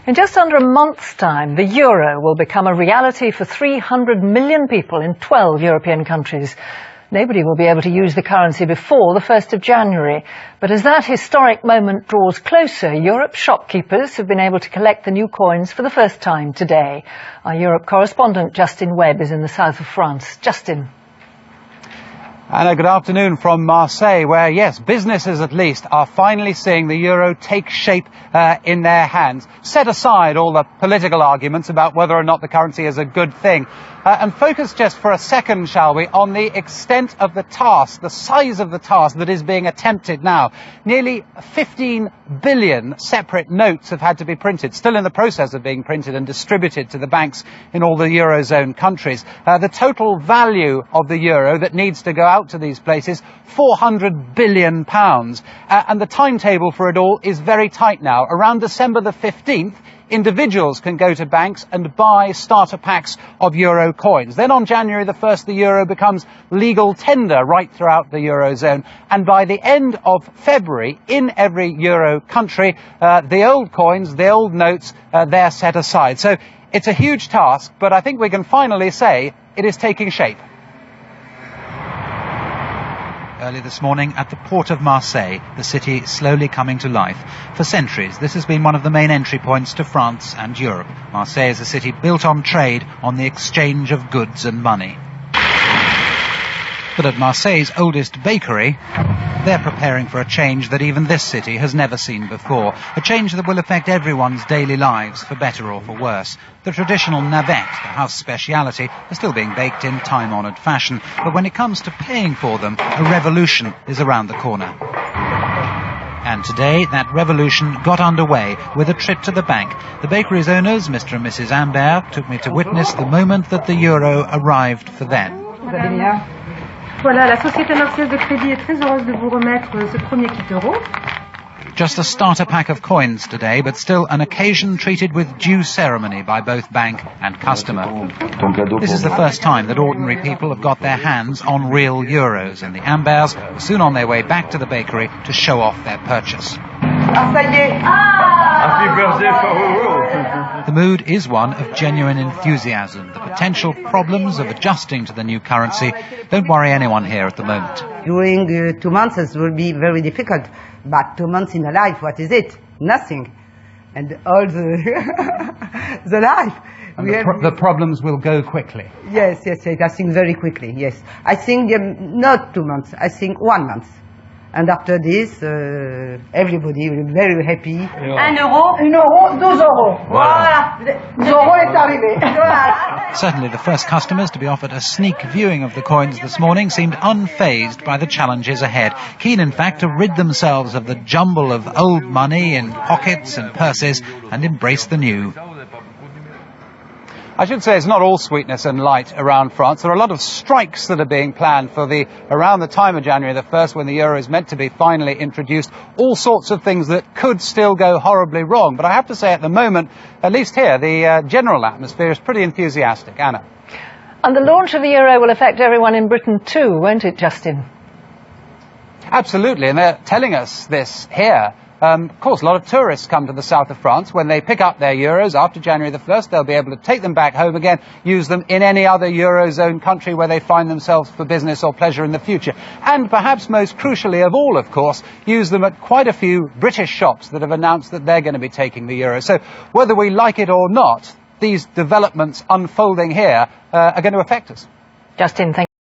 In just under a month's time, the euro will become a reality for 300 million people in 12 European countries. Nobody will be able to use the currency before the 1st of January. But as that historic moment draws closer, Europe's shopkeepers have been able to collect the new coins for the first time today. Our Europe correspondent Justin Webb is in the south of France. Justin. And a good afternoon from Marseille, where, yes, businesses at least are finally seeing the euro take shape in their hands. Set aside all the political arguments about whether or not the currency is a good thing. And focus just for a second, shall we, on the extent of the task, the size of the task that is being attempted now. Nearly 15 billion separate notes have had to be printed, still in the process of being printed and distributed to the banks in all the Eurozone countries. The total value of the euro that needs to go out to these places, £400 billion. And the timetable for it all is very tight now. Around December the 15th, individuals can go to banks and buy starter packs of euro coins. Then on January the 1st, the euro becomes legal tender right throughout the Eurozone. And by the end of February, in every euro country, the old coins, the old notes, they're set aside. So it's a huge task, but I think we can finally say it is taking shape. Early this morning at the port of Marseille, the city slowly coming to life. For centuries, this has been one of the main entry points to France and Europe. Marseille is a city built on trade, on the exchange of goods and money. But at Marseille's oldest bakery, they're preparing for a change that even this city has never seen before. A change that will affect everyone's daily lives, for better or for worse. The traditional navette, the house speciality, are still being baked in time-honoured fashion. But when it comes to paying for them, a revolution is around the corner. And today, that revolution got underway with a trip to the bank. The bakery's owners, Mr. and Mrs. Ambert, took me to witness the moment that the euro arrived for them. Voilà, la Société Marseillaise de Crédit est très heureuse de vous remettre ce premier kit euro. Just a starter pack of coins today, but still an occasion treated with due ceremony by both bank and customer. This is the first time that ordinary people have got their hands on real euros, and the Amberts are soon on their way back to the bakery to show off their purchase. The mood is one of genuine enthusiasm. The potential problems of adjusting to the new currency don't worry anyone here at the moment. During 2 months it will be very difficult, but 2 months in a life, what is it? Nothing. And all the life. And the problems will go quickly. Yes, I think very quickly, yes. I think not 2 months, I think 1 month. And after this, everybody will be very happy. €1, €2, €2. Voilà. L'euro est arrivé. Certainly the first customers to be offered a sneak viewing of the coins this morning seemed unfazed by the challenges ahead. Keen, in fact, to rid themselves of the jumble of old money in pockets and purses and embrace the new. I should say it's not all sweetness and light around France. There are a lot of strikes that are being planned for around the time of January the 1st, when the euro is meant to be finally introduced. All sorts of things that could still go horribly wrong. But I have to say at the moment, at least here, the general atmosphere is pretty enthusiastic. Anna. And the launch of the euro will affect everyone in Britain too, won't it, Justin? Absolutely, and they're telling us this here. Of course, a lot of tourists come to the south of France. When they pick up their euros after January the 1st, they'll be able to take them back home again, use them in any other Eurozone country where they find themselves for business or pleasure in the future. And perhaps most crucially of all, of course, use them at quite a few British shops that have announced that they're going to be taking the euro. So whether we like it or not, these developments unfolding here are going to affect us. Justin, thank you.